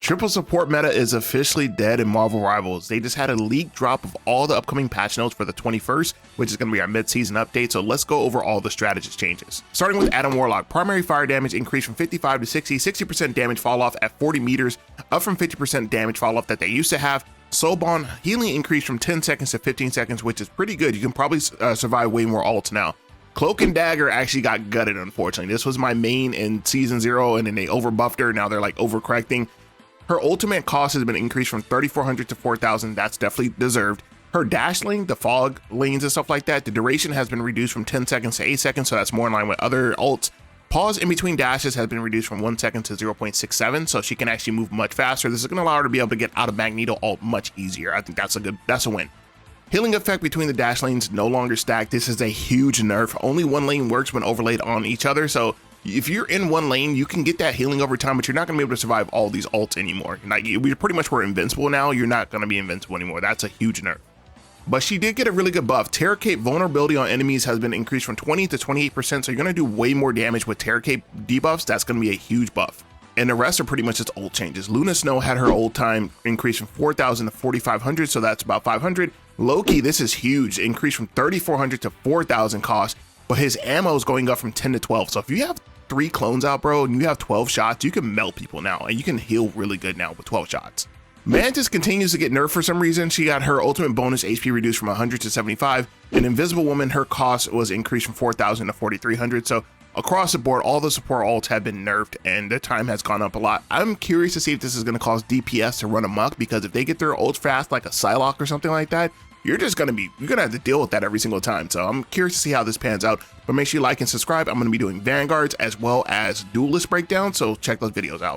Triple support meta is officially dead in Marvel Rivals. They just had a leak drop of all the upcoming patch notes for the 21st, which is going to be our mid-season update, so let's go over all the strategist changes. Starting with Adam Warlock, primary fire damage increased from 55 to 60, 60% damage fall off at 40 meters, up from 50% damage fall off that they used to have. Soulbond, healing increased from 10 seconds to 15 seconds, which is pretty good. You can probably survive way more ults now. Cloak and Dagger actually got gutted, unfortunately. This was my main in Season 0, and then they overbuffed her. Now they're like overcorrecting. Her ultimate cost has been increased from 3,400 to 4,000. That's definitely deserved. Her dash lane, the fog lanes and stuff like that, the duration has been reduced from 10 seconds to 8 seconds, so that's more in line with other ults. Pause in between dashes has been reduced from 1 second to 0.67, so she can actually move much faster. This is going to allow her to be able to get out of Magneto ult much easier. I think that's a win. Healing effect between the dash lanes no longer stacked. This is a huge nerf. Only one lane works when overlaid on each other, so if you're in one lane, you can get that healing over time, but you're not going to be able to survive all these ults anymore. Like, we pretty much were invincible now. You're not going to be invincible anymore. That's a huge nerf. But she did get a really good buff. Terror Cape vulnerability on enemies has been increased from 20 to 28%, so you're going to do way more damage with Terror Cape debuffs. That's going to be a huge buff. And the rest are pretty much just ult changes. Luna Snow had her ult time increased from 4,000 to 4,500, so that's about 500. Loki, this is huge, increased from 3,400 to 4,000 cost, but his ammo is going up from 10 to 12. So if you have 3 clones out, bro, and you have 12 shots, you can melt people now, and you can heal really good now with 12 shots. Mantis continues to get nerfed for some reason. She got her ultimate bonus HP reduced from 100 to 75, and Invisible Woman, her cost was increased from 4,000 to 4,300. So across the board, all the support ults have been nerfed, and the time has gone up a lot. I'm curious to see if this is going to cause DPS to run amok, because if they get their ults fast, like a Psylocke or something like that, you're gonna have to deal with that every single time. So I'm curious to see how this pans out, but make sure you like and subscribe. I'm gonna be doing Vanguards as well as Duelist breakdowns, so check those videos out.